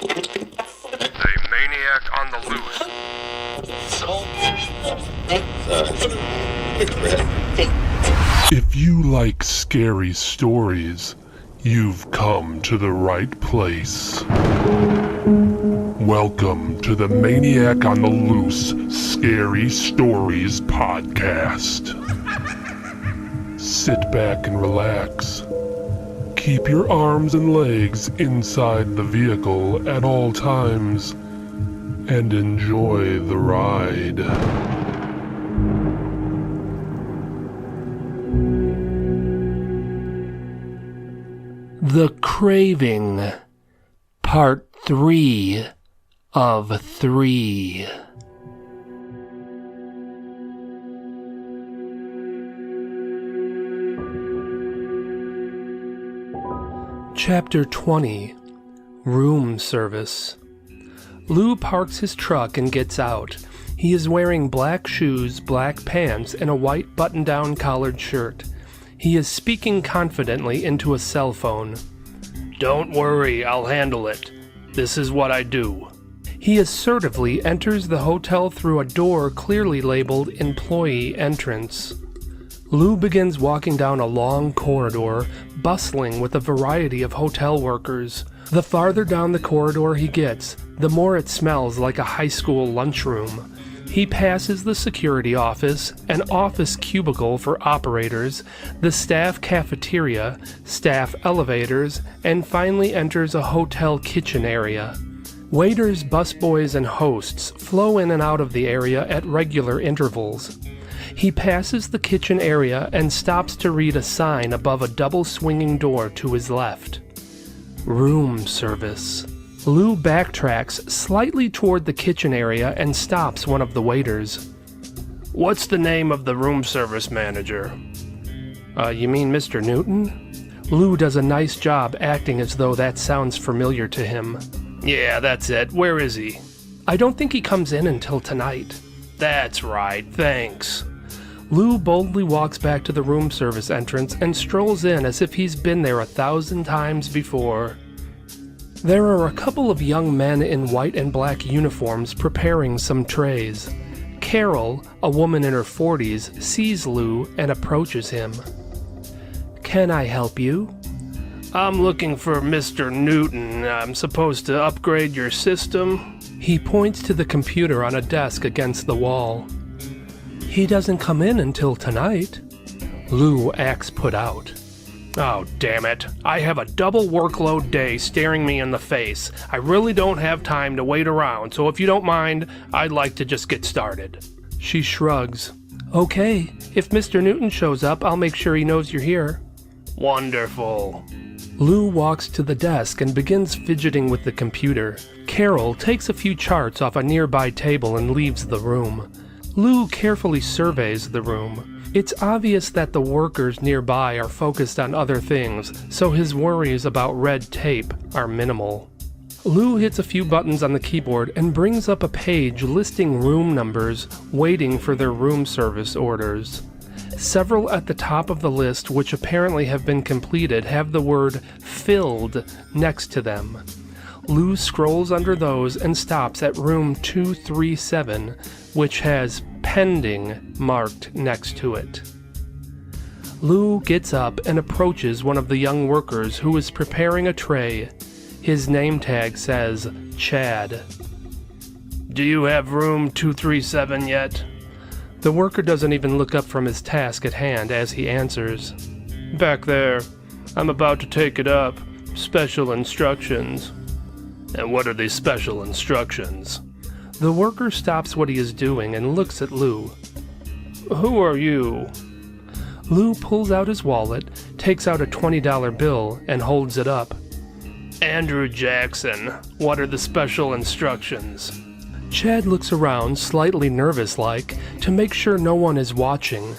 A maniac on the loose. If you like scary stories, you've come to the right place. Welcome to the Maniac on the Loose Scary Stories podcast. Sit back and relax. Keep your arms and legs inside the vehicle at all times and enjoy the ride. The Craving, Part 3 of 3. Chapter 20, Room Service. Lou parks his truck and gets out. He is wearing black shoes, black pants, and a white button-down collared shirt. He is speaking confidently into a cell phone. "Don't worry, I'll handle it. This is what I do." He assertively enters the hotel through a door clearly labeled Employee Entrance. Lou begins walking down a long corridor, bustling with a variety of hotel workers. The farther down the corridor he gets, the more it smells like a high school lunchroom. He passes the security office, an office cubicle for operators, the staff cafeteria, staff elevators, and finally enters a hotel kitchen area. Waiters, busboys, and hosts flow in and out of the area at regular intervals. He passes the kitchen area and stops to read a sign above a double swinging door to his left. Room service. Lou backtracks slightly toward the kitchen area and stops one of the waiters. "What's the name of the room service manager?" You mean Mr. Newton?" Lou does a nice job acting as though that sounds familiar to him. "Yeah, that's it. Where is he?" "I don't think he comes in until tonight." "That's right, thanks." Lou boldly walks back to the room service entrance and strolls in as if he's been there 1,000 times before. There are a couple of young men in white and black uniforms preparing some trays. Carol, a woman in her 40s, sees Lou and approaches him. "Can I help you?" "I'm looking for Mr. Newton. I'm supposed to upgrade your system." He points to the computer on a desk against the wall. "He doesn't come in until tonight." Lou acts put out. "Oh, damn it. I have a double workload day staring me in the face. I really don't have time to wait around, so if you don't mind, I'd like to just get started." She shrugs. "Okay, if Mr. Newton shows up, I'll make sure he knows you're here." "Wonderful." Lou walks to the desk and begins fidgeting with the computer. Carol takes a few charts off a nearby table and leaves the room. Lou carefully surveys the room. It's obvious that the workers nearby are focused on other things, so his worries about red tape are minimal. Lou hits a few buttons on the keyboard and brings up a page listing room numbers waiting for their room service orders. Several at the top of the list, which apparently have been completed, have the word "filled" next to them. Lou scrolls under those and stops at room 237, which has "pending" marked next to it. Lou gets up and approaches one of the young workers who is preparing a tray. His name tag says Chad. "Do you have room 237 yet?" The worker doesn't even look up from his task at hand as he answers. "Back there. I'm about to take it up. Special instructions." "And what are these special instructions?" The worker stops what he is doing and looks at Lou. "Who are you?" Lou pulls out his wallet, takes out a $20 bill, and holds it up. "Andrew Jackson. What are the special instructions?" Chad looks around, slightly nervous-like, to make sure no one is watching.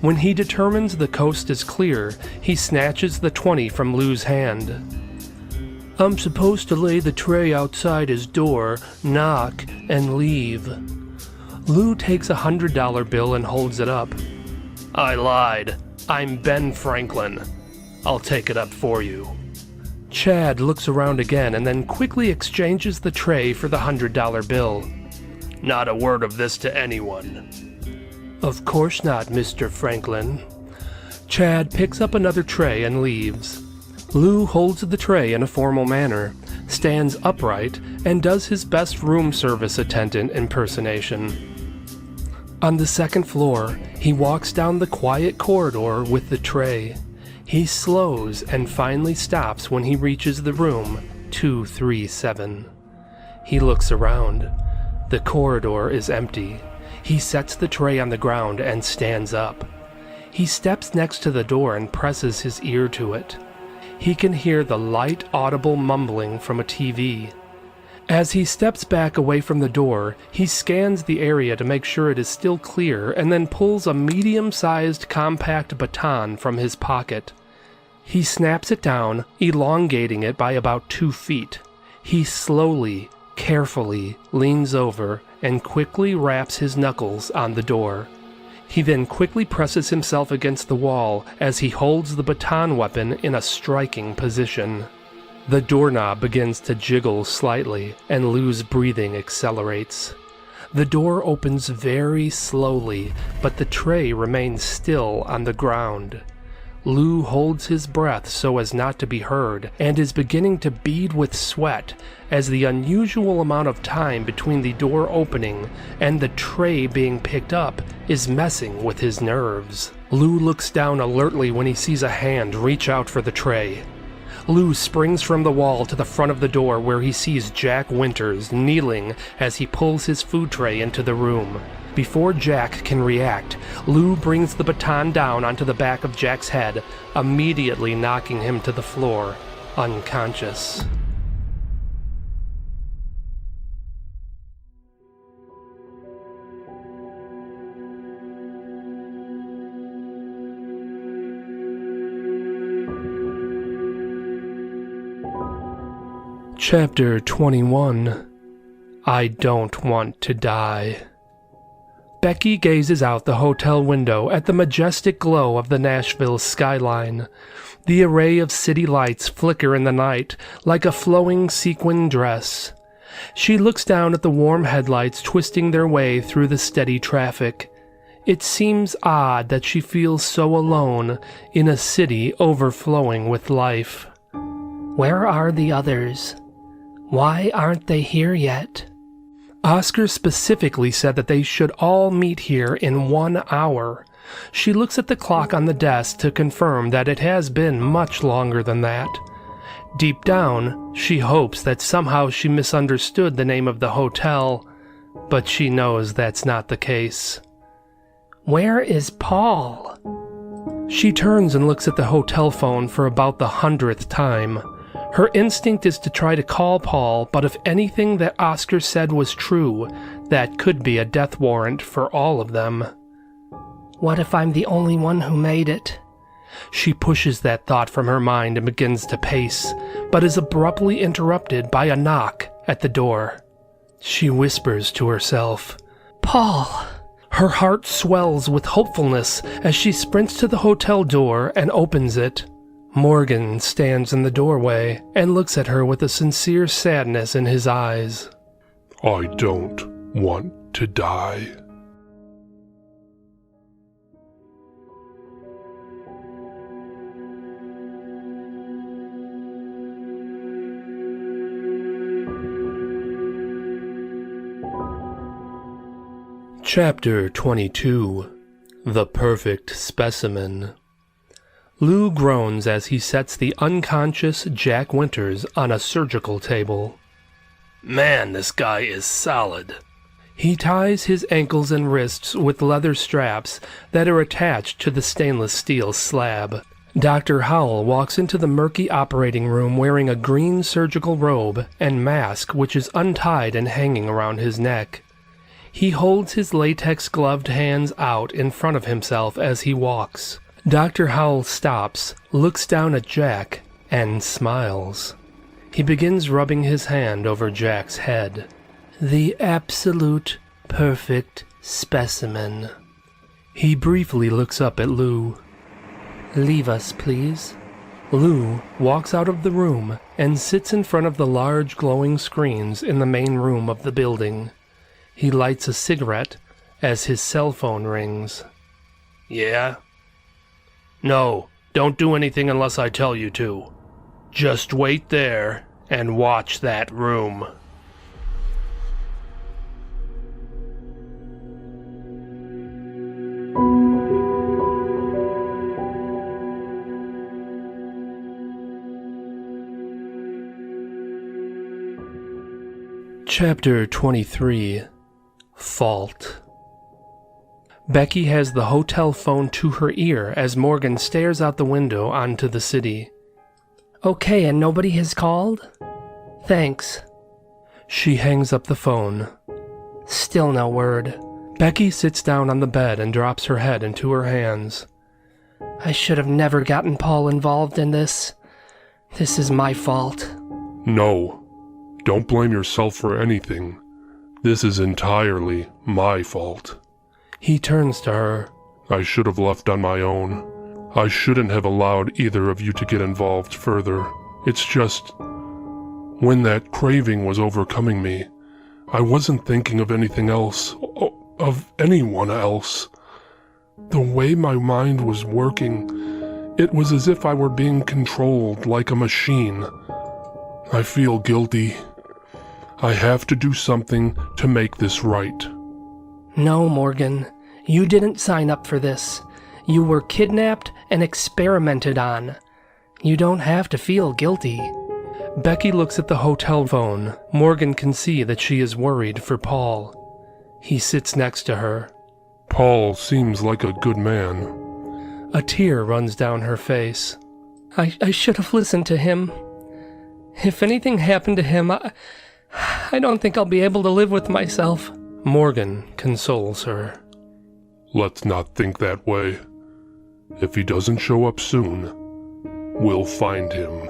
When he determines the coast is clear, he snatches the 20 from Lou's hand. "I'm supposed to lay the tray outside his door, knock, and leave." Lou takes a $100 bill and holds it up. "I lied. I'm Ben Franklin. I'll take it up for you." Chad looks around again and then quickly exchanges the tray for the $100 bill. Not a word of this to anyone. Of course not, Mr. Franklin. Chad picks up another tray and leaves. Lou holds the tray in a formal manner, stands upright, and does his best room service attendant impersonation. On the second floor, he walks down the quiet corridor with the tray. He slows and finally stops when he reaches the room 237. He looks around. The corridor is empty. He sets the tray on the ground and stands up. He steps next to the door and presses his ear to it. He can hear the light, audible mumbling from a TV. As he steps back away from the door, he scans the area to make sure it is still clear and then pulls a medium-sized compact baton from his pocket. He snaps it down, elongating it by about 2 feet. He slowly, carefully leans over and quickly raps his knuckles on the door. He then quickly presses himself against the wall as he holds the baton weapon in a striking position. The doorknob begins to jiggle slightly, and Lou's breathing accelerates. The door opens very slowly, but the tray remains still on the ground. Lou holds his breath so as not to be heard, and is beginning to bead with sweat as the unusual amount of time between the door opening and the tray being picked up is messing with his nerves. Lou looks down alertly when he sees a hand reach out for the tray. Lou springs from the wall to the front of the door where he sees Jack Winters kneeling as he pulls his food tray into the room. Before Jack can react, Lou brings the baton down onto the back of Jack's head, immediately knocking him to the floor, unconscious. Chapter 21. I Don't Want to Die. Becky gazes out the hotel window at the majestic glow of the Nashville skyline. The array of city lights flicker in the night like a flowing sequin dress. She looks down at the warm headlights twisting their way through the steady traffic. It seems odd that she feels so alone in a city overflowing with life. Where are the others? Why aren't they here yet? Oscar specifically said that they should all meet here in 1 hour. She looks at the clock on the desk to confirm that it has been much longer than that. Deep down, she hopes that somehow she misunderstood the name of the hotel, but she knows that's not the case. Where is Paul? She turns and looks at the hotel phone for about the 100th time. Her instinct is to try to call Paul, but if anything that Oscar said was true, that could be a death warrant for all of them. What if I'm the only one who made it? She pushes that thought from her mind and begins to pace, but is abruptly interrupted by a knock at the door. She whispers to herself, "Paul!" Her heart swells with hopefulness as she sprints to the hotel door and opens it. Morgan stands in the doorway and looks at her with a sincere sadness in his eyes. I don't want to die. Chapter 22. The Perfect Specimen. Lou groans as he sets the unconscious Jack Winters on a surgical table. Man, this guy is solid. He ties his ankles and wrists with leather straps that are attached to the stainless steel slab. Dr. Howell walks into the murky operating room wearing a green surgical robe and mask which is untied and hanging around his neck. He holds his latex-gloved hands out in front of himself as he walks. Dr. Howell stops, looks down at Jack, and smiles. He begins rubbing his hand over Jack's head. The absolute perfect specimen. He briefly looks up at Lou. Leave us, please. Lou walks out of the room and sits in front of the large glowing screens in the main room of the building. He lights a cigarette as his cell phone rings. Yeah? No, don't do anything unless I tell you to. Just wait there and watch that room. Chapter 23. Fault. Becky has the hotel phone to her ear as Morgan stares out the window onto the city. Okay, and nobody has called? Thanks. She hangs up the phone. Still no word. Becky sits down on the bed and drops her head into her hands. I should have never gotten Paul involved in this. This is my fault. No. Don't blame yourself for anything. This is entirely my fault. He turns to her. I should have left on my own. I shouldn't have allowed either of you to get involved further. It's just, when that craving was overcoming me, I wasn't thinking of anything else, of anyone else. The way my mind was working, it was as if I were being controlled like a machine. I feel guilty. I have to do something to make this right. No, Morgan. You didn't sign up for this. You were kidnapped and experimented on. You don't have to feel guilty. Becky looks at the hotel phone. Morgan can see that she is worried for Paul. He sits next to her. Paul seems like a good man. A tear runs down her face. I should have listened to him. If anything happened to him, I don't think I'll be able to live with myself. Morgan consoles her. Let's not think that way. If he doesn't show up soon, we'll find him.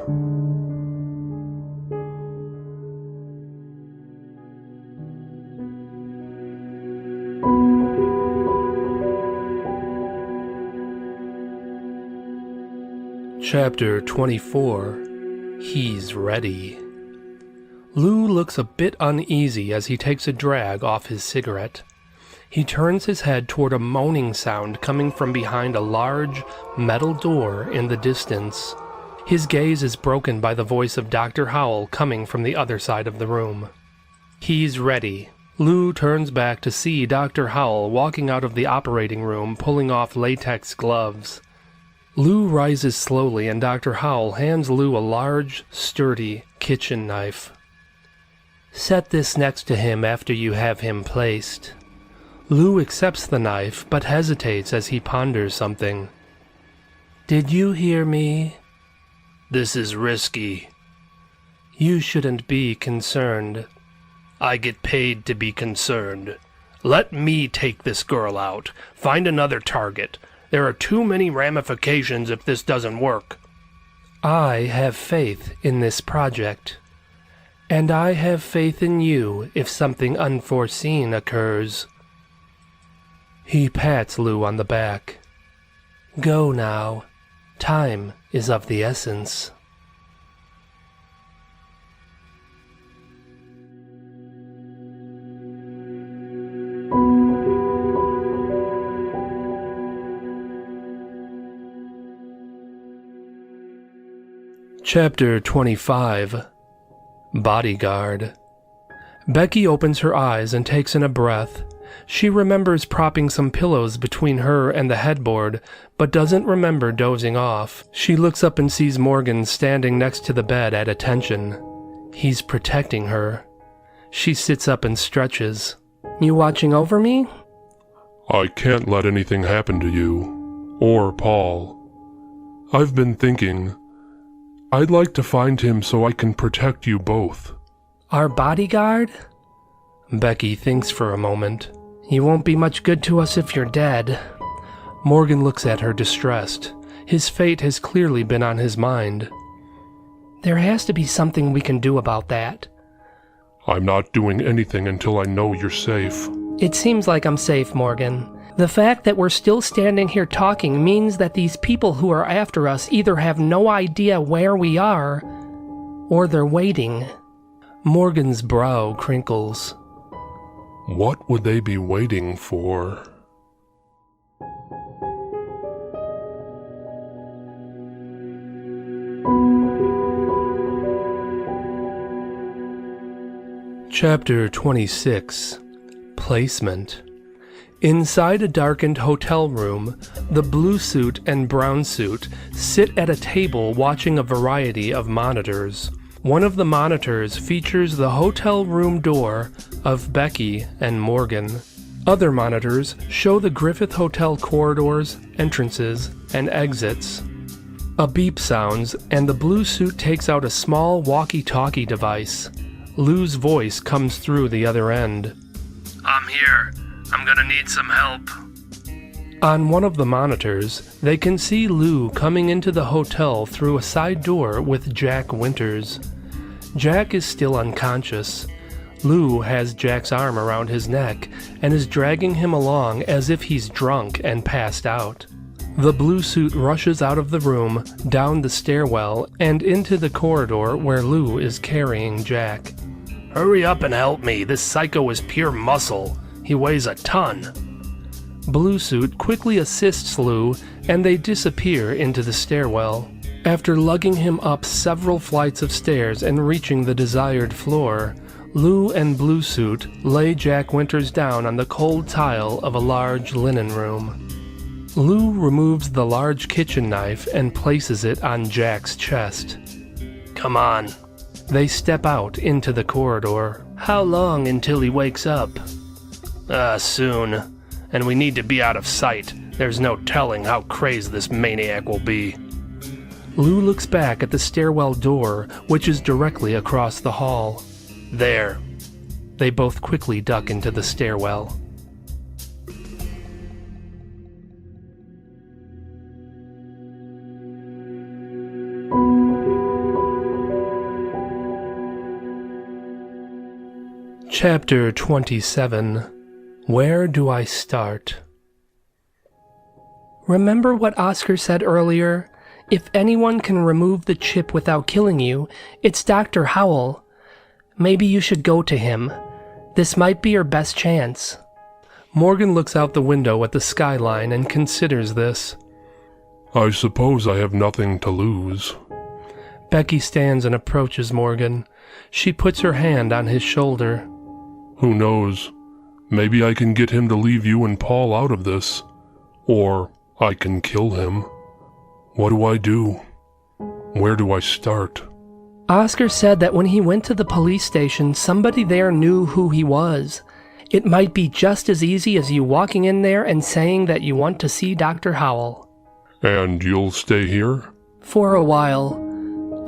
Chapter 24. He's ready. Lou looks a bit uneasy as he takes a drag off his cigarette. He turns his head toward a moaning sound coming from behind a large metal door in the distance. His gaze is broken by the voice of Dr. Howell coming from the other side of the room. He's ready. Lou turns back to see Dr. Howell walking out of the operating room pulling off latex gloves. Lou rises slowly and Dr. Howell hands Lou a large, sturdy kitchen knife. Set this next to him after you have him placed. Lou accepts the knife, but hesitates as he ponders something. Did you hear me? This is risky. You shouldn't be concerned. I get paid to be concerned. Let me take this girl out. Find another target. There are too many ramifications if this doesn't work. I have faith in this project. And I have faith in you if something unforeseen occurs. He pats Lou on the back. Go now. Time is of the essence. Chapter 25. Bodyguard. Becky opens her eyes and takes in a breath. She remembers propping some pillows between her and the headboard, but doesn't remember dozing off. She looks up and sees Morgan standing next to the bed at attention. He's protecting her. She sits up and stretches. You watching over me? I can't let anything happen to you, or Paul. I've been thinking, I'd like to find him so I can protect you both. Our bodyguard? Becky thinks for a moment. He won't be much good to us if you're dead. Morgan looks at her distressed. His fate has clearly been on his mind. There has to be something we can do about that. I'm not doing anything until I know you're safe. It seems like I'm safe, Morgan. The fact that we're still standing here talking means that these people who are after us either have no idea where we are, or they're waiting. Morgan's brow crinkles. What would they be waiting for? Chapter 26. Placement. Inside a darkened hotel room, the blue suit and brown suit sit at a table watching a variety of monitors. One of the monitors features the hotel room door of Becky and Morgan. Other monitors show the Griffith Hotel corridors, entrances, and exits. A beep sounds, and the blue suit takes out a small walkie-talkie device. Lou's voice comes through the other end. I'm here. I'm gonna need some help. On one of the monitors, they can see Lou coming into the hotel through a side door with Jack Winters. Jack is still unconscious. Lou has Jack's arm around his neck and is dragging him along as if he's drunk and passed out. The blue suit rushes out of the room, down the stairwell, and into the corridor where Lou is carrying Jack. Hurry up and help me. This psycho is pure muscle. He weighs a ton. Blue suit quickly assists Lou, and they disappear into the stairwell. After lugging him up several flights of stairs and reaching the desired floor, Lou and blue suit lay Jack Winters down on the cold tile of a large linen room. Lou removes the large kitchen knife and places it on Jack's chest. Come on. They step out into the corridor. How long until he wakes up? Soon. And we need to be out of sight. There's no telling how crazed this maniac will be. Lou looks back at the stairwell door, which is directly across the hall. There. They both quickly duck into the stairwell. Chapter 27. Where do I start? Remember what Oscar said earlier? If anyone can remove the chip without killing you, it's Dr. Howell. Maybe you should go to him. This might be your best chance. Morgan looks out the window at the skyline and considers this. I suppose I have nothing to lose. Becky stands and approaches Morgan. She puts her hand on his shoulder. Who knows? Maybe I can get him to leave you and Paul out of this. Or I can kill him. What do I do? Where do I start? Oscar said that when he went to the police station, somebody there knew who he was. It might be just as easy as you walking in there and saying that you want to see Dr. Howell. And you'll stay here? For a while.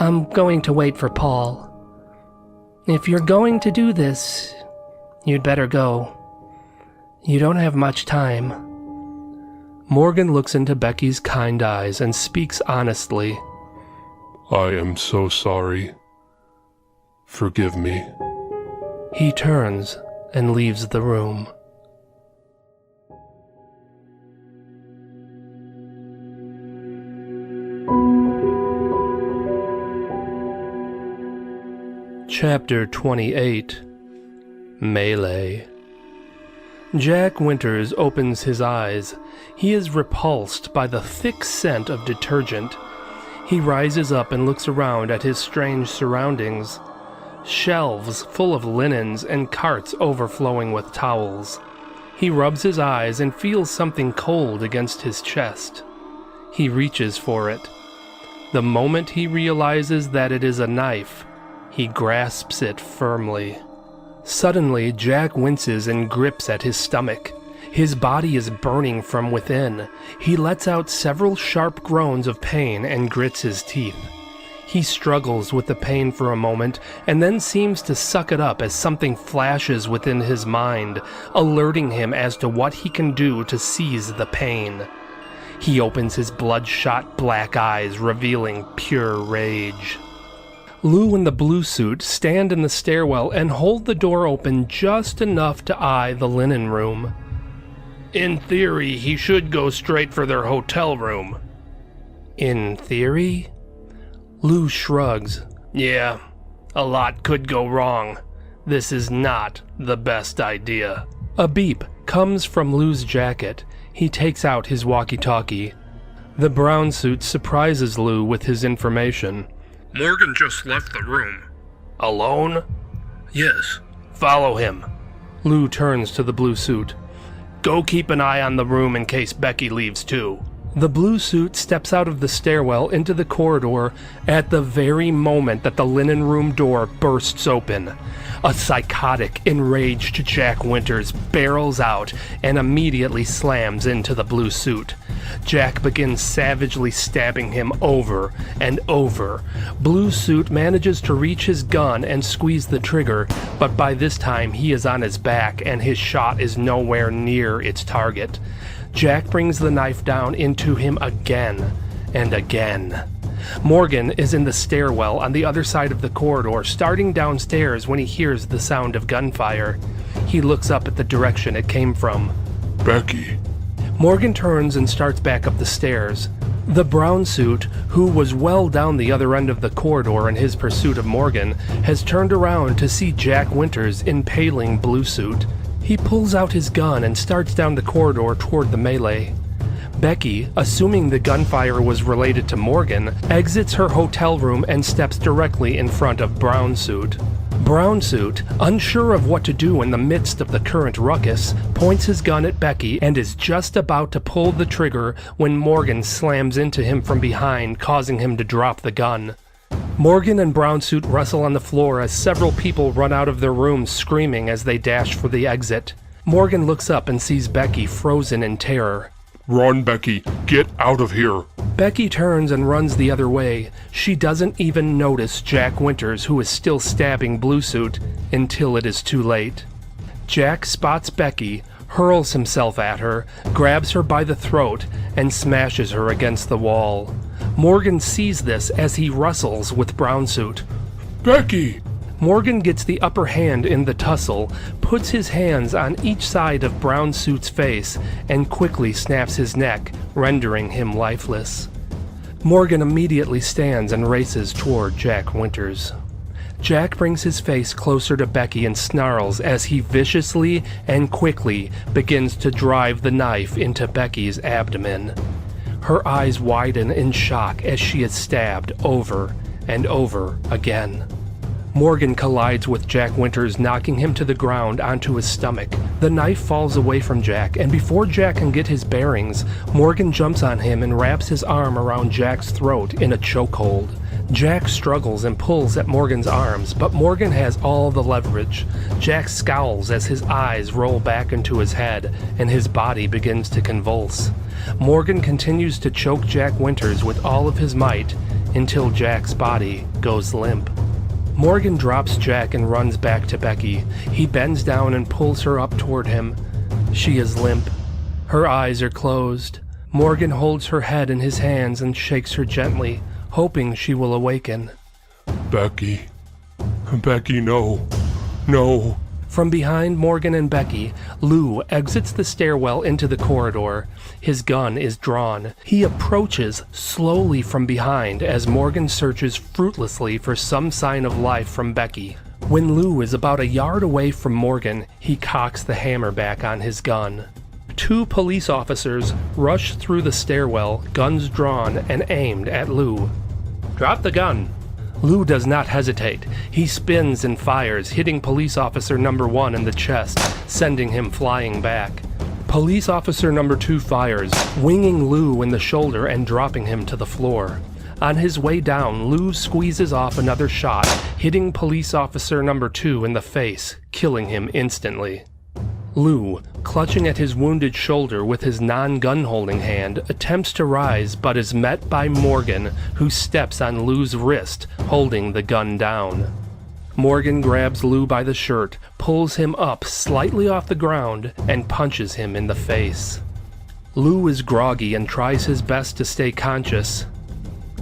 I'm going to wait for Paul. If you're going to do this, you'd better go. You don't have much time. Morgan looks into Becky's kind eyes and speaks honestly. I am so sorry. Forgive me. He turns and leaves the room. Chapter 28. Melee. Jack Winters opens his eyes. He is repulsed by the thick scent of detergent. He rises up and looks around at his strange surroundings. Shelves full of linens and carts overflowing with towels. He rubs his eyes and feels something cold against his chest. He reaches for it. The moment he realizes that it is a knife, he grasps it firmly. Suddenly, Jack winces and grips at his stomach. His body is burning from within. He lets out several sharp groans of pain and grits his teeth. He struggles with the pain for a moment and then seems to suck it up as something flashes within his mind, alerting him as to what he can do to seize the pain. He opens his bloodshot black eyes, revealing pure rage. Lou and the blue suit stand in the stairwell and hold the door open just enough to eye the linen room. In theory, he should go straight for their hotel room. In theory? Lou shrugs. Yeah, a lot could go wrong. This is not the best idea. A beep comes from Lou's jacket. He takes out his walkie-talkie. The brown suit surprises Lou with his information. Morgan just left the room. Alone? Yes. Follow him. Lou turns to the blue suit. Go keep an eye on the room in case Becky leaves too. The blue suit steps out of the stairwell into the corridor at the very moment that the linen room door bursts open. A psychotic, enraged Jack Winters barrels out and immediately slams into the blue suit. Jack begins savagely stabbing him over and over. Blue suit manages to reach his gun and squeeze the trigger, but by this time he is on his back and his shot is nowhere near its target. Jack brings the knife down into him again and again. Morgan is in the stairwell on the other side of the corridor, starting downstairs when he hears the sound of gunfire. He looks up at the direction it came from. Becky. Morgan turns and starts back up the stairs. The brown suit, who was well down the other end of the corridor in his pursuit of Morgan, has turned around to see Jack Winters impaling blue suit. He pulls out his gun and starts down the corridor toward the melee. Becky, assuming the gunfire was related to Morgan, exits her hotel room and steps directly in front of Brown Suit. Brown Suit, unsure of what to do in the midst of the current ruckus, points his gun at Becky and is just about to pull the trigger when Morgan slams into him from behind, causing him to drop the gun. Morgan and Brown Suit wrestle on the floor as several people run out of their rooms screaming as they dash for the exit. Morgan looks up and sees Becky frozen in terror. Run, Becky. Get out of here. Becky turns and runs the other way. She doesn't even notice Jack Winters, who is still stabbing Blue Suit, until it is too late. Jack spots Becky, hurls himself at her, grabs her by the throat, and smashes her against the wall. Morgan sees this as he wrestles with Brown Suit. Becky! Morgan gets the upper hand in the tussle, puts his hands on each side of Brown Suit's face, and quickly snaps his neck, rendering him lifeless. Morgan immediately stands and races toward Jack Winters. Jack brings his face closer to Becky and snarls as he viciously and quickly begins to drive the knife into Becky's abdomen. Her eyes widen in shock as she is stabbed over and over again. Morgan collides with Jack Winters, knocking him to the ground onto his stomach. The knife falls away from Jack, and before Jack can get his bearings, Morgan jumps on him and wraps his arm around Jack's throat in a chokehold. Jack struggles and pulls at Morgan's arms, but Morgan has all the leverage. Jack scowls as his eyes roll back into his head, and his body begins to convulse. Morgan continues to choke Jack Winters with all of his might until Jack's body goes limp. Morgan drops Jack and runs back to Becky. He bends down and pulls her up toward him. She is limp. Her eyes are closed. Morgan holds her head in his hands and shakes her gently, hoping she will awaken. Becky. Becky, no. No. From behind Morgan and Becky, Lou exits the stairwell into the corridor. His gun is drawn. He approaches slowly from behind as Morgan searches fruitlessly for some sign of life from Becky. When Lou is about a yard away from Morgan, he cocks the hammer back on his gun. Two police officers rush through the stairwell, guns drawn and aimed at Lou. "Drop the gun." Lou does not hesitate. He spins and fires, hitting police officer number 1 in the chest, sending him flying back. Police officer number 2 fires, winging Lou in the shoulder and dropping him to the floor. On his way down, Lou squeezes off another shot, hitting police officer number 2 in the face, killing him instantly. Lou, clutching at his wounded shoulder with his non-gun holding hand, attempts to rise but is met by Morgan, who steps on Lou's wrist, holding the gun down. Morgan grabs Lou by the shirt, pulls him up slightly off the ground, and punches him in the face. Lou is groggy and tries his best to stay conscious,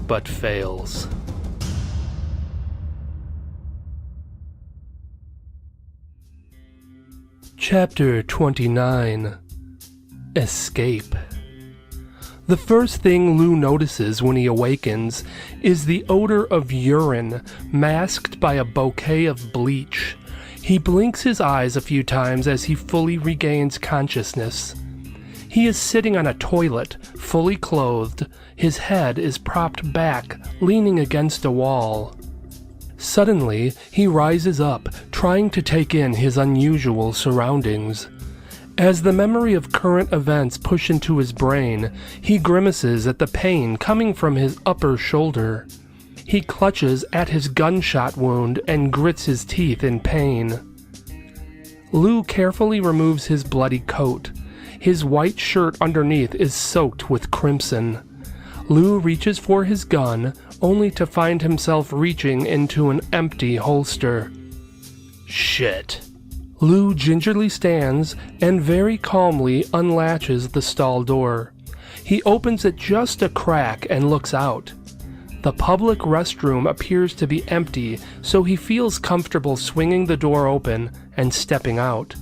but fails. Chapter 29. Escape. The first thing Lou notices when he awakens is the odor of urine masked by a bouquet of bleach. He blinks his eyes a few times as he fully regains consciousness. He is sitting on a toilet, fully clothed. His head is propped back, leaning against a wall. Suddenly, he rises up, trying to take in his unusual surroundings. As the memory of current events push into his brain, he grimaces at the pain coming from his upper shoulder. He clutches at his gunshot wound and grits his teeth in pain. Lou carefully removes his bloody coat. His white shirt underneath is soaked with crimson. Lou reaches for his gun, only to find himself reaching into an empty holster. Shit. Lou gingerly stands and very calmly unlatches the stall door. He opens it just a crack and looks out. The public restroom appears to be empty, so he feels comfortable swinging the door open and stepping out.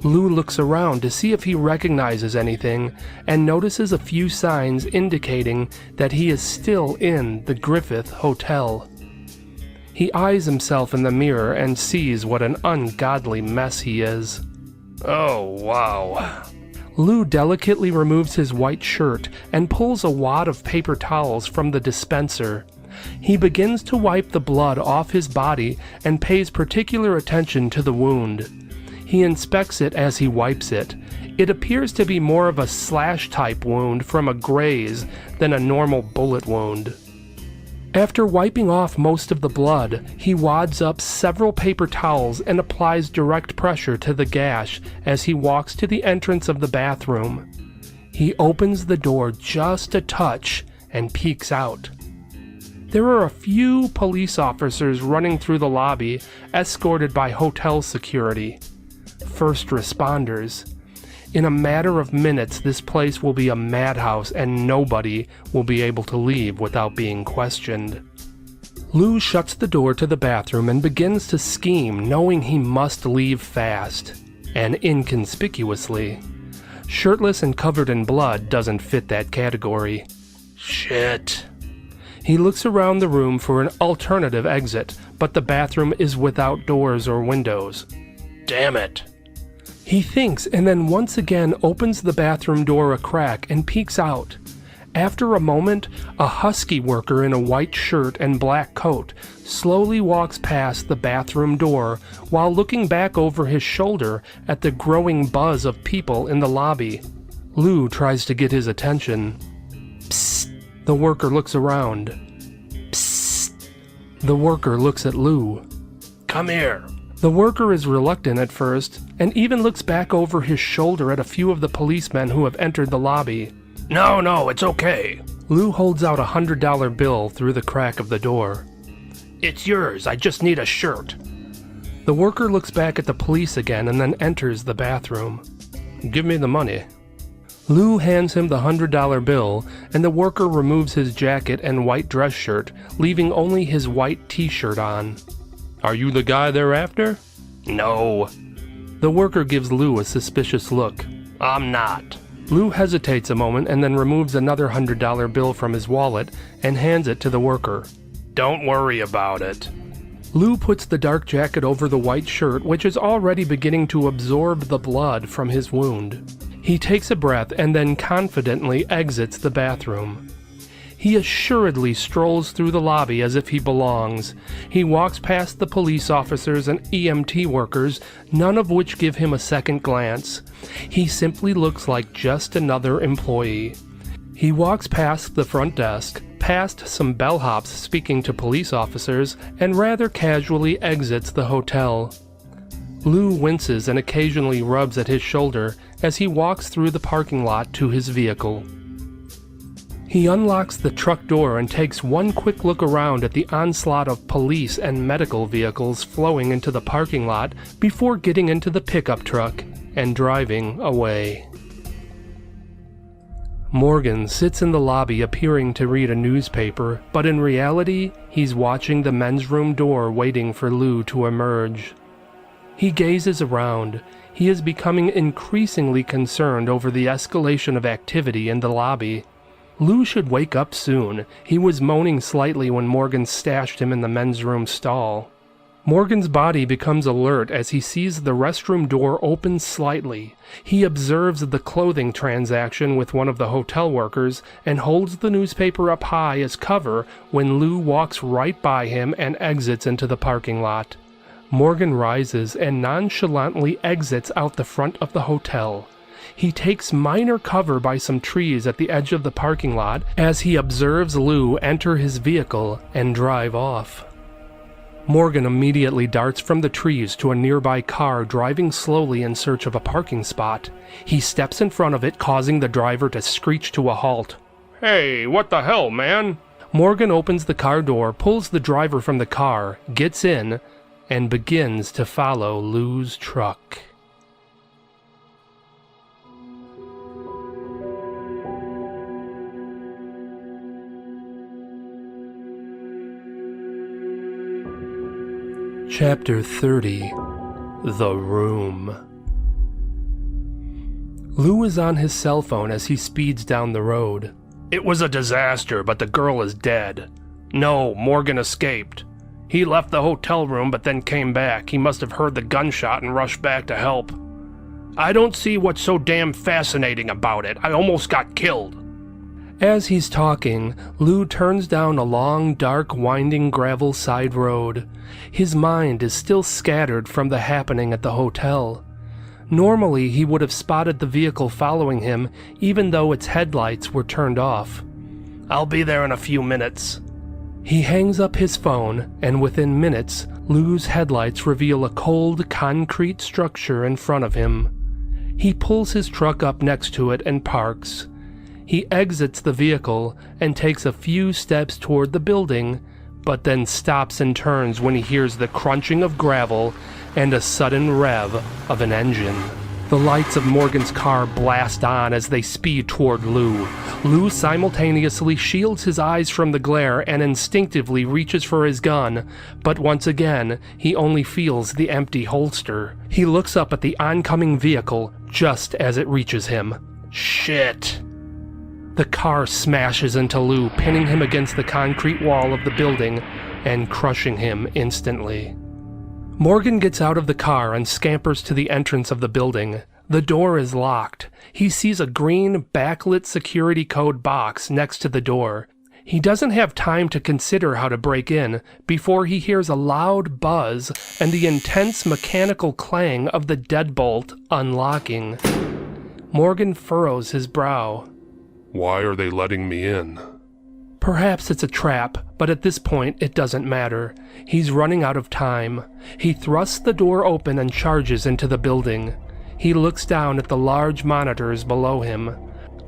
Lou looks around to see if he recognizes anything and notices a few signs indicating that he is still in the Griffith Hotel. He eyes himself in the mirror and sees what an ungodly mess he is. Oh, wow. Lou delicately removes his white shirt and pulls a wad of paper towels from the dispenser. He begins to wipe the blood off his body and pays particular attention to the wound. He inspects it as he wipes it. It appears to be more of a slash-type wound from a graze than a normal bullet wound. After wiping off most of the blood, he wads up several paper towels and applies direct pressure to the gash as he walks to the entrance of the bathroom. He opens the door just a touch and peeks out. There are a few police officers running through the lobby, escorted by hotel security. First responders. In a matter of minutes, this place will be a madhouse and nobody will be able to leave without being questioned. Lou shuts the door to the bathroom and begins to scheme, knowing he must leave fast, and inconspicuously. Shirtless and covered in blood doesn't fit that category. Shit. He looks around the room for an alternative exit, but the bathroom is without doors or windows. Damn it. He thinks and then once again opens the bathroom door a crack and peeks out. After a moment, a husky worker in a white shirt and black coat slowly walks past the bathroom door while looking back over his shoulder at the growing buzz of people in the lobby. Lou tries to get his attention. Psst! The worker looks around. Psst! The worker looks at Lou. Come here. The worker is reluctant at first, and even looks back over his shoulder at a few of the policemen who have entered the lobby. No, it's okay. Lou holds out a $100 bill through the crack of the door. It's yours, I just need a shirt. The worker looks back at the police again and then enters the bathroom. Give me the money. Lou hands him the $100 bill, and the worker removes his jacket and white dress shirt, leaving only his white t-shirt on. Are you the guy they're after? No. The worker gives Lou a suspicious look. I'm not. Lou hesitates a moment and then removes another $100 bill from his wallet and hands it to the worker. Don't worry about it. Lou puts the dark jacket over the white shirt, which is already beginning to absorb the blood from his wound. He takes a breath and then confidently exits the bathroom. He assuredly strolls through the lobby as if he belongs. He walks past the police officers and EMT workers, none of which give him a second glance. He simply looks like just another employee. He walks past the front desk, past some bellhops speaking to police officers, and rather casually exits the hotel. Lou winces and occasionally rubs at his shoulder as he walks through the parking lot to his vehicle. He unlocks the truck door and takes one quick look around at the onslaught of police and medical vehicles flowing into the parking lot before getting into the pickup truck and driving away. Morgan sits in the lobby appearing to read a newspaper, but in reality, he's watching the men's room door waiting for Lou to emerge. He gazes around. He is becoming increasingly concerned over the escalation of activity in the lobby. Lou should wake up soon. He was moaning slightly when Morgan stashed him in the men's room stall. Morgan's body becomes alert as he sees the restroom door open slightly. He observes the clothing transaction with one of the hotel workers and holds the newspaper up high as cover when Lou walks right by him and exits into the parking lot. Morgan rises and nonchalantly exits out the front of the hotel. He takes minor cover by some trees at the edge of the parking lot as he observes Lou enter his vehicle and drive off. Morgan immediately darts from the trees to a nearby car driving slowly in search of a parking spot. He steps in front of it, causing the driver to screech to a halt. Hey, what the hell, man? Morgan opens the car door, pulls the driver from the car, gets in, and begins to follow Lou's truck. Chapter 30. The Room. Lou is on his cell phone as he speeds down the road. It was a disaster, but the girl is dead. No, Morgan escaped. He left the hotel room but then came back. He must have heard the gunshot and rushed back to help. I don't see what's so damn fascinating about it. I almost got killed. As he's talking, Lou turns down a long, dark, winding gravel side road. His mind is still scattered from the happening at the hotel. Normally, he would have spotted the vehicle following him, even though its headlights were turned off. I'll be there in a few minutes. He hangs up his phone, and within minutes, Lou's headlights reveal a cold, concrete structure in front of him. He pulls his truck up next to it and parks. He exits the vehicle and takes a few steps toward the building, but then stops and turns when he hears the crunching of gravel and a sudden rev of an engine. The lights of Morgan's car blast on as they speed toward Lou. Lou simultaneously shields his eyes from the glare and instinctively reaches for his gun, but once again, he only feels the empty holster. He looks up at the oncoming vehicle just as it reaches him. Shit! The car smashes into Lou, pinning him against the concrete wall of the building and crushing him instantly. Morgan gets out of the car and scampers to the entrance of the building. The door is locked. He sees a green, backlit security code box next to the door. He doesn't have time to consider how to break in before he hears a loud buzz and the intense mechanical clang of the deadbolt unlocking. Morgan furrows his brow. Why are they letting me in? Perhaps it's a trap, but at this point it doesn't matter. He's running out of time. He thrusts the door open and charges into the building. He looks down at the large monitors below him.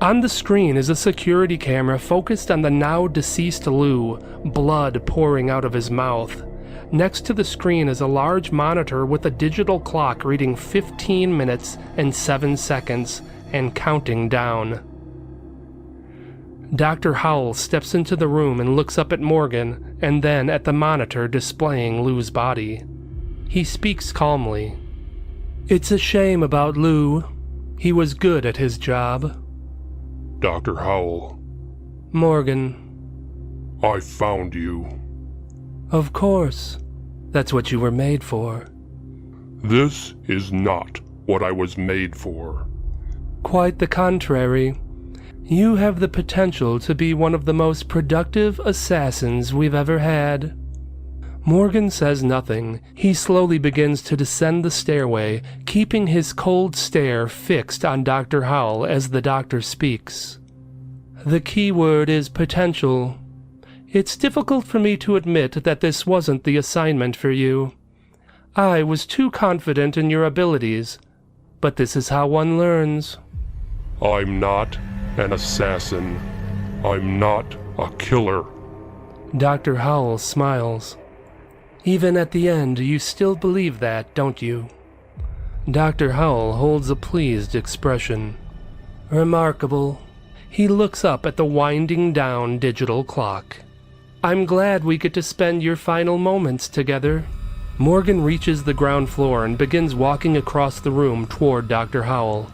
On the screen is a security camera focused on the now deceased Lou, blood pouring out of his mouth. Next to the screen is a large monitor with a digital clock reading 15 minutes and 7 seconds and counting down. Dr. Howell steps into the room and looks up at Morgan and then at the monitor displaying Lou's body. He speaks calmly. It's a shame about Lou. He was good at his job. Dr. Howell. Morgan. I found you. Of course. That's what you were made for. This is not what I was made for. Quite the contrary. You have the potential to be one of the most productive assassins we've ever had. Morgan says nothing. He slowly begins to descend the stairway, keeping his cold stare fixed on Dr. Howell as the doctor speaks. The key word is potential. It's difficult for me to admit that this wasn't the assignment for you. I was too confident in your abilities, but this is how one learns. I'm not an assassin. I'm not a killer. Dr. Howell smiles. Even at the end, you still believe that, don't you? Dr. Howell holds a pleased expression. Remarkable. He looks up at the winding down digital clock. I'm glad we get to spend your final moments together. Morgan reaches the ground floor and begins walking across the room toward Dr. Howell.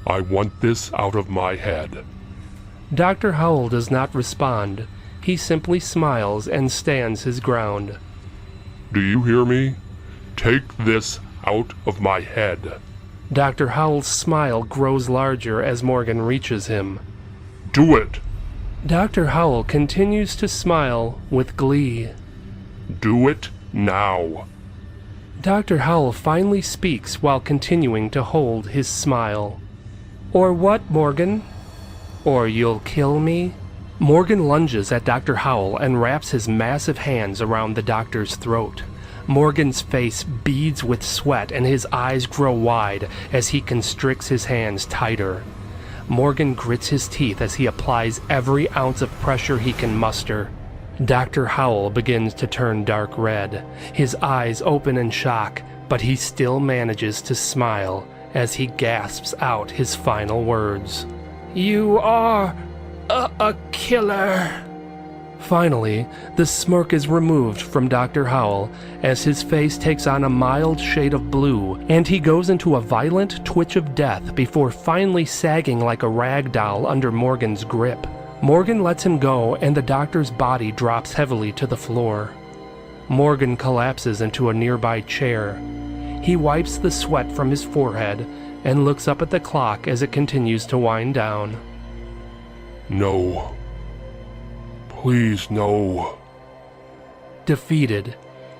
I want this out of my head. Dr. Howell does not respond. He simply smiles and stands his ground. Do you hear me? Take this out of my head. Dr. Howell's smile grows larger as Morgan reaches him. Do it! Dr. Howell continues to smile with glee. Do it now. Dr. Howell finally speaks while continuing to hold his smile. Or what, Morgan? Or you'll kill me? Morgan lunges at Dr. Howell and wraps his massive hands around the doctor's throat. Morgan's face beads with sweat and his eyes grow wide as he constricts his hands tighter. Morgan grits his teeth as he applies every ounce of pressure he can muster. Dr. Howell begins to turn dark red. His eyes open in shock, but he still manages to smile as he gasps out his final words. You are a killer. Finally, the smirk is removed from Dr. Howell as his face takes on a mild shade of blue and he goes into a violent twitch of death before finally sagging like a rag doll under Morgan's grip. Morgan lets him go and the doctor's body drops heavily to the floor. Morgan collapses into a nearby chair. He wipes the sweat from his forehead and looks up at the clock as it continues to wind down. No. Please, no. Defeated,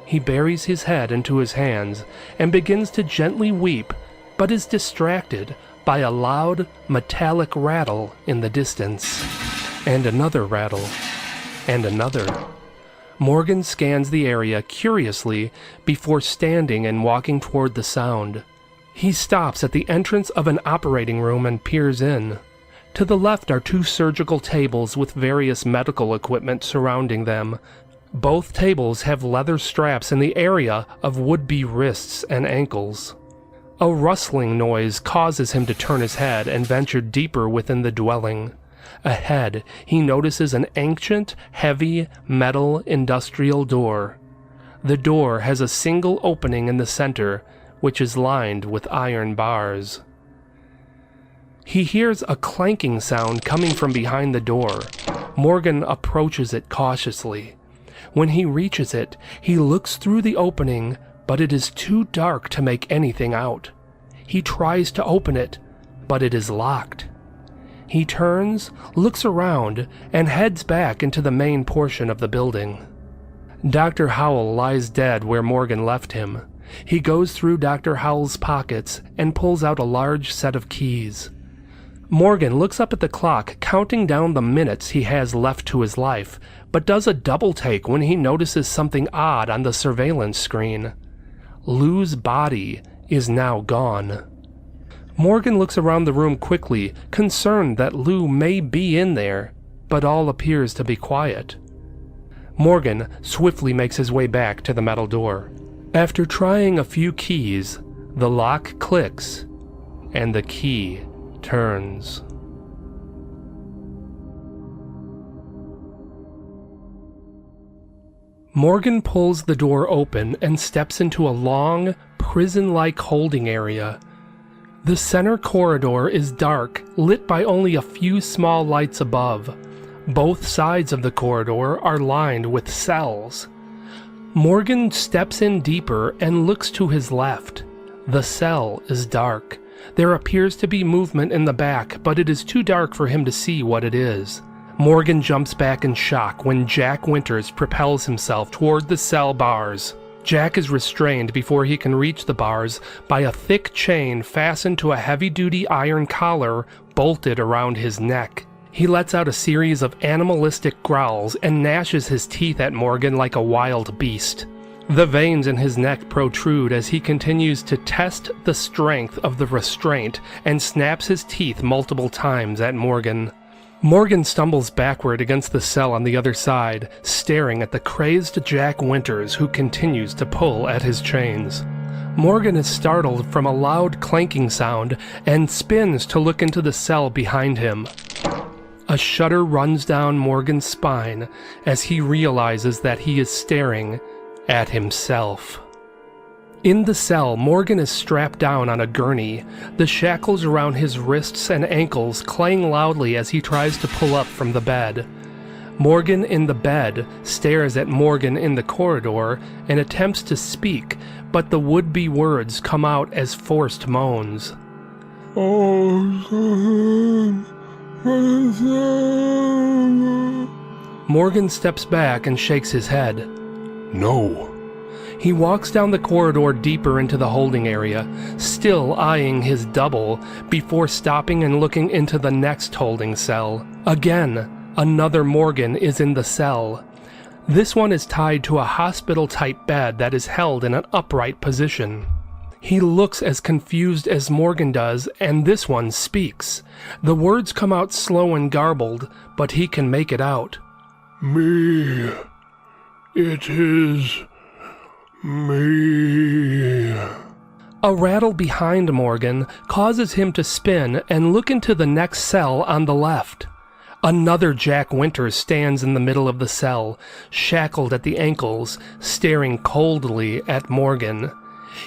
he buries his head into his hands and begins to gently weep, but is distracted by a loud, metallic rattle in the distance. And another rattle. And another. Morgan scans the area curiously before standing and walking toward the sound. He stops at the entrance of an operating room and peers in. To the left are two surgical tables with various medical equipment surrounding them. Both tables have leather straps in the area of would-be wrists and ankles. A rustling noise causes him to turn his head and venture deeper within the dwelling. Ahead, he notices an ancient, heavy, metal industrial door. The door has a single opening in the center, which is lined with iron bars. He hears a clanking sound coming from behind the door. Morgan approaches it cautiously. When he reaches it, he looks through the opening, but it is too dark to make anything out. He tries to open it, but it is locked. He turns, looks around, and heads back into the main portion of the building. Dr. Howell lies dead where Morgan left him. He goes through Dr. Howell's pockets and pulls out a large set of keys. Morgan looks up at the clock, counting down the minutes he has left to his life, but does a double take when he notices something odd on the surveillance screen. Lou's body is now gone. Morgan looks around the room quickly, concerned that Lou may be in there, but all appears to be quiet. Morgan swiftly makes his way back to the metal door. After trying a few keys, the lock clicks, and the key turns. Morgan pulls the door open and steps into a long, prison-like holding area. The center corridor is dark, lit by only a few small lights above. Both sides of the corridor are lined with cells. Morgan steps in deeper and looks to his left. The cell is dark. There appears to be movement in the back, but it is too dark for him to see what it is. Morgan jumps back in shock when Jack Winters propels himself toward the cell bars. Jack is restrained before he can reach the bars by a thick chain fastened to a heavy-duty iron collar bolted around his neck. He lets out a series of animalistic growls and gnashes his teeth at Morgan like a wild beast. The veins in his neck protrude as he continues to test the strength of the restraint and snaps his teeth multiple times at Morgan. Morgan stumbles backward against the cell on the other side, staring at the crazed Jack Winters who continues to pull at his chains. Morgan is startled from a loud clanking sound and spins to look into the cell behind him. A shudder runs down Morgan's spine as he realizes that he is staring at himself. In the cell, Morgan is strapped down on a gurney, the shackles around his wrists and ankles clang loudly as he tries to pull up from the bed. Morgan in the bed stares at Morgan in the corridor and attempts to speak, but the would-be words come out as forced moans. Morgan steps back and shakes his head. No. He walks down the corridor deeper into the holding area, still eyeing his double, before stopping and looking into the next holding cell. Again, another Morgan is in the cell. This one is tied to a hospital-type bed that is held in an upright position. He looks as confused as Morgan does, and this one speaks. The words come out slow and garbled, but he can make it out. Me. It is me. A rattle behind Morgan causes him to spin and look into the next cell on the left. Another Jack Winters stands in the middle of the cell, shackled at the ankles, staring coldly at Morgan.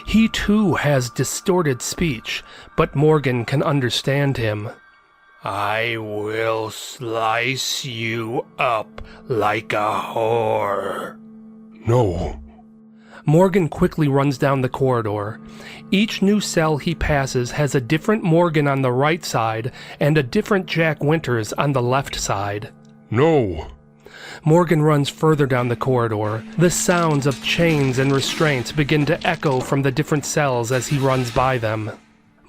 He too has distorted speech, but Morgan can understand him. I will slice you up like a whore. No. Morgan quickly runs down the corridor. Each new cell he passes has a different Morgan on the right side and a different Jack Winters on the left side. No. Morgan runs further down the corridor. The sounds of chains and restraints begin to echo from the different cells as he runs by them.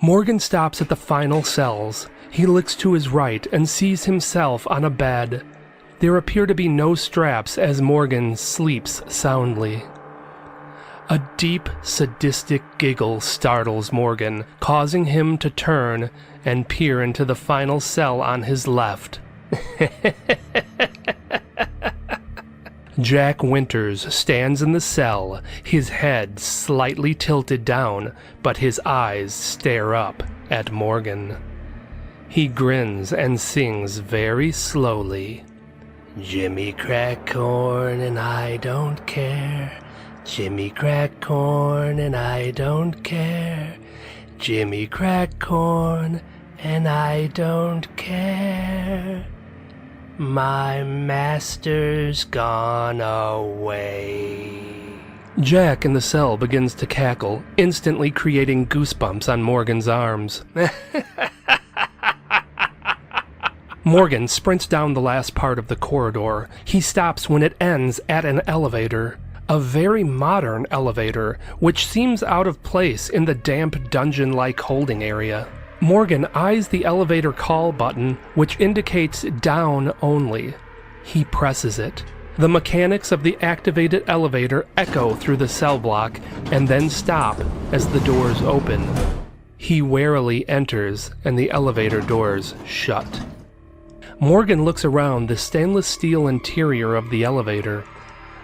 Morgan stops at the final cells. He looks to his right and sees himself on a bed. There appear to be no straps as Morgan sleeps soundly. A deep, sadistic giggle startles Morgan, causing him to turn and peer into the final cell on his left. Jack Winters stands in the cell, his head slightly tilted down, but his eyes stare up at Morgan. He grins and sings very slowly. Jimmy crack corn and I don't care. Jimmy crack corn and I don't care. Jimmy crack corn and I don't care. My master's gone away. Jack in the cell begins to cackle, instantly creating goosebumps on Morgan's arms. Morgan sprints down the last part of the corridor. He stops when it ends at an elevator. A very modern elevator, which seems out of place in the damp dungeon-like holding area. Morgan eyes the elevator call button, which indicates down only. He presses it. The mechanics of the activated elevator echo through the cell block and then stop as the doors open. He warily enters and the elevator doors shut. Morgan looks around the stainless steel interior of the elevator.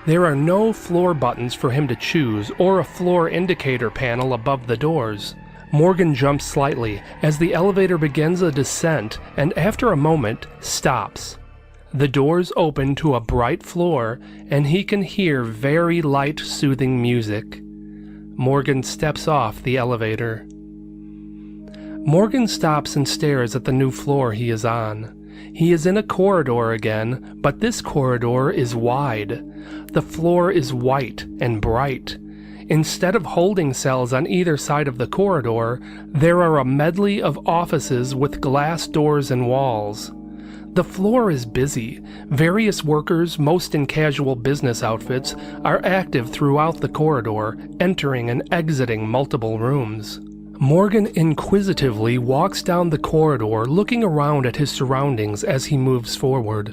There are no floor buttons for him to choose or a floor indicator panel above the doors. Morgan jumps slightly as the elevator begins a descent and after a moment stops. The doors open to a bright floor and he can hear very light, soothing music. Morgan steps off the elevator. Morgan stops and stares at the new floor he is on. He is in a corridor again, but this corridor is wide. The floor is white and bright. Instead of holding cells on either side of the corridor, there are a medley of offices with glass doors and walls. The floor is busy. Various workers, most in casual business outfits, are active throughout the corridor, entering and exiting multiple rooms. Morgan inquisitively walks down the corridor, looking around at his surroundings as he moves forward.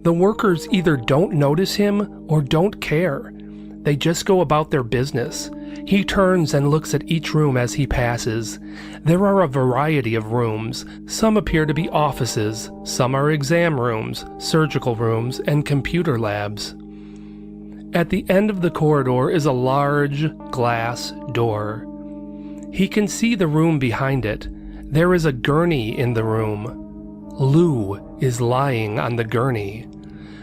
The workers either don't notice him or don't care. They just go about their business. He turns and looks at each room as he passes. There are a variety of rooms. Some appear to be offices, some are exam rooms, surgical rooms, and computer labs. At the end of the corridor is a large glass door. He can see the room behind it. There is a gurney in the room. Lou is lying on the gurney.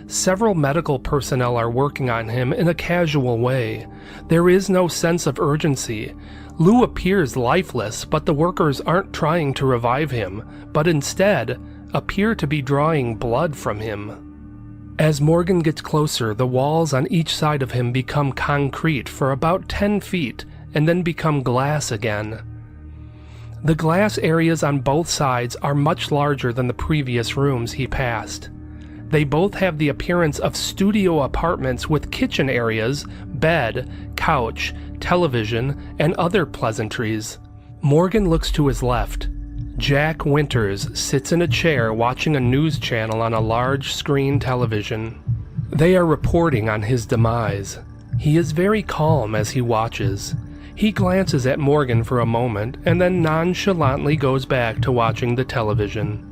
Several medical personnel are working on him in a casual way. There is no sense of urgency. Lou appears lifeless, but the workers aren't trying to revive him, but instead appear to be drawing blood from him. As Morgan gets closer, the walls on each side of him become concrete for about 10 feet and then become glass again. The glass areas on both sides are much larger than the previous rooms he passed. They both have the appearance of studio apartments with kitchen areas, bed, couch, television, and other pleasantries. Morgan looks to his left. Jack Winters sits in a chair watching a news channel on a large screen television. They are reporting on his demise. He is very calm as he watches. He glances at Morgan for a moment and then nonchalantly goes back to watching the television.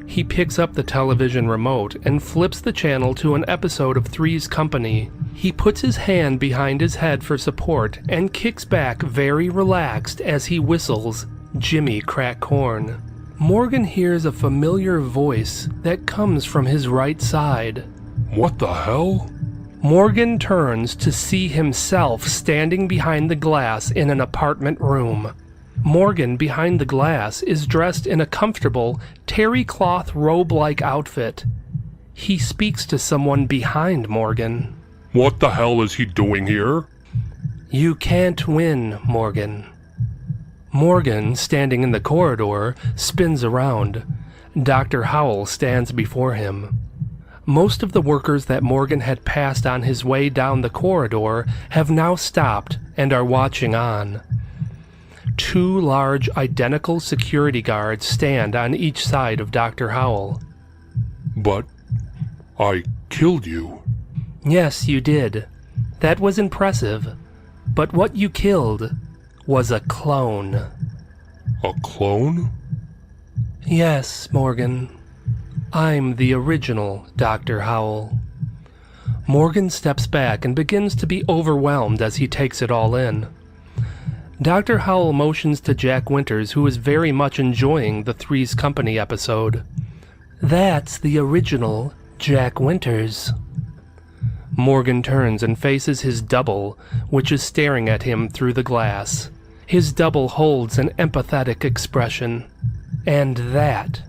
He picks up the television remote and flips the channel to an episode of Three's Company. He puts his hand behind his head for support and kicks back very relaxed as he whistles Jimmy Crack Corn. Morgan hears a familiar voice that comes from his right side. What the hell? Morgan turns to see himself standing behind the glass in an apartment room. Morgan, behind the glass, is dressed in a comfortable, terry cloth robe-like outfit. He speaks to someone behind Morgan. What the hell is he doing here? You can't win, Morgan. Morgan, standing in the corridor, spins around. Dr. Howell stands before him. Most of the workers that Morgan had passed on his way down the corridor have now stopped and are watching on. 2 large, identical security guards stand on each side of Dr. Howell. But I killed you. Yes, you did. That was impressive. But what you killed was a clone. A clone? Yes, Morgan. I'm the original Dr. Howell. Morgan steps back and begins to be overwhelmed as he takes it all in. Dr. Howell motions to Jack Winters, who is very much enjoying the Three's Company episode. That's the original Jack Winters. Morgan turns and faces his double, which is staring at him through the glass. His double holds an empathetic expression. And that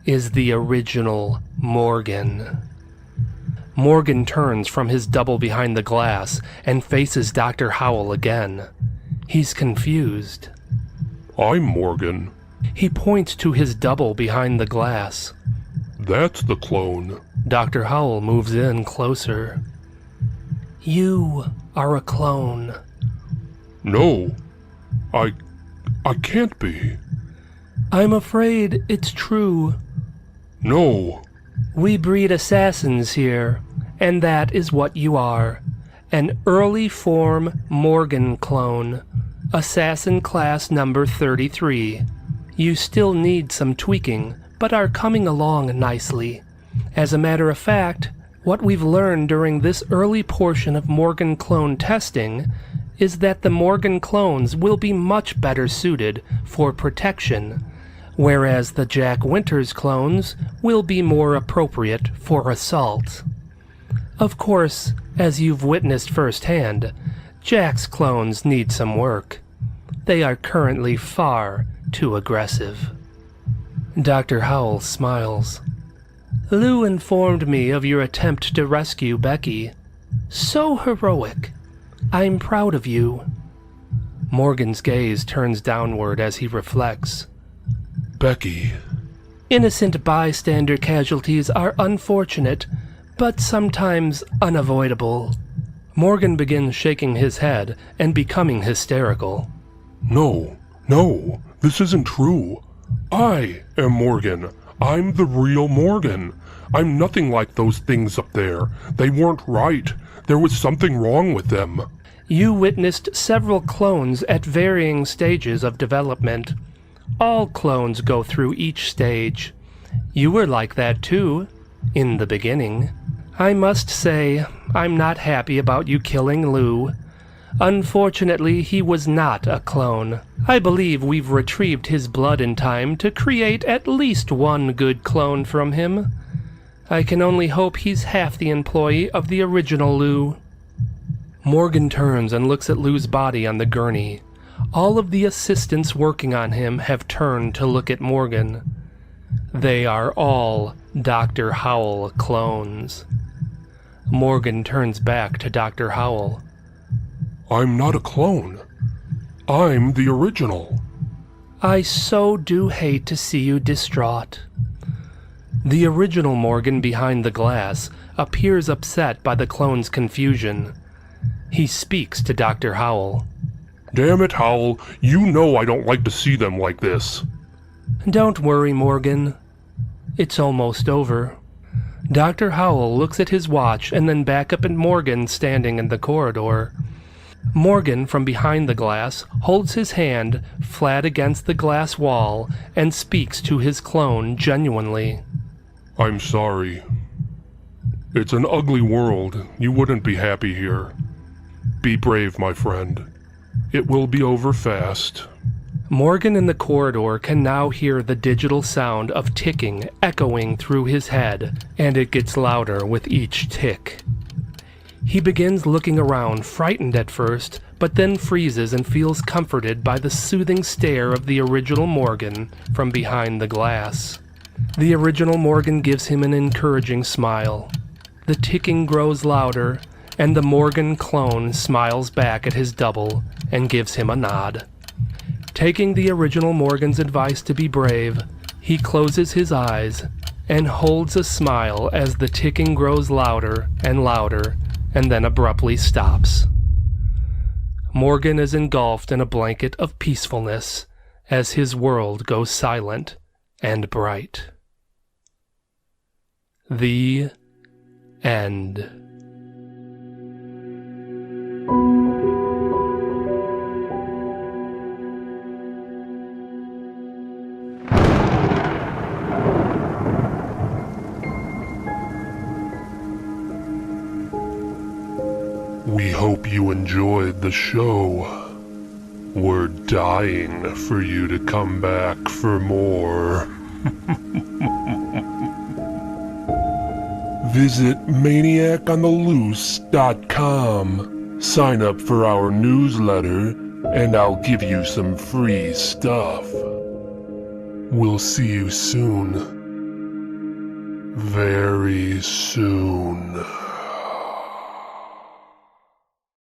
is the original Morgan. Morgan turns from his double behind the glass and faces Dr. Howell again. He's confused. I'm Morgan. He points to his double behind the glass. That's the clone. Dr. Howell moves in closer. You are a clone. No, I can't be. I'm afraid it's true. No. We breed assassins here, and that is what you are. An early form Morgan clone. Assassin class number 33. You still need some tweaking, but are coming along nicely. As a matter of fact, what we've learned during this early portion of Morgan clone testing is that the Morgan clones will be much better suited for protection, whereas the Jack Winters clones will be more appropriate for assault. Of course, as you've witnessed firsthand, Jack's clones need some work. They are currently far too aggressive. Dr. Howell smiles. Lou informed me of your attempt to rescue Becky. So heroic. I'm proud of you. Morgan's gaze turns downward as he reflects. Becky. Innocent bystander casualties are unfortunate, but sometimes unavoidable. Morgan begins shaking his head and becoming hysterical. No, this isn't true. I am Morgan. I'm the real Morgan. I'm nothing like those things up there. They weren't right. There was something wrong with them. You witnessed several clones at varying stages of development. All clones go through each stage. You were like that too, in the beginning. I must say, I'm not happy about you killing Lou. Unfortunately, he was not a clone. I believe we've retrieved his blood in time to create at least one good clone from him. I can only hope he's half the employee of the original Lou. Morgan turns and looks at Lou's body on the gurney. All of the assistants working on him have turned to look at Morgan. They are all Dr. Howell clones. Morgan turns back to Dr. Howell. I'm not a clone. I'm the original. I so do hate to see you distraught. The original Morgan behind the glass appears upset by the clone's confusion. He speaks to Dr. Howell. Damn it, Howell. You know I don't like to see them like this. Don't worry, Morgan. It's almost over. Dr. Howell looks at his watch and then back up at Morgan standing in the corridor. Morgan, from behind the glass, holds his hand flat against the glass wall and speaks to his clone genuinely. I'm sorry. It's an ugly world. You wouldn't be happy here. Be brave, my friend. It will be over fast. Morgan in the corridor can now hear the digital sound of ticking echoing through his head, and it gets louder with each tick. He begins looking around, frightened at first, but then freezes and feels comforted by the soothing stare of the original Morgan from behind the glass. The original Morgan gives him an encouraging smile. The ticking grows louder, and the Morgan clone smiles back at his double and gives him a nod. Taking the original Morgan's advice to be brave, he closes his eyes and holds a smile as the ticking grows louder and louder, and then abruptly stops. Morgan is engulfed in a blanket of peacefulness as his world goes silent and bright. The end. We hope you enjoyed the show. We're dying for you to come back for more. Visit maniacontheloose.com. Sign up for our newsletter, and I'll give you some free stuff. We'll see you soon. Very soon.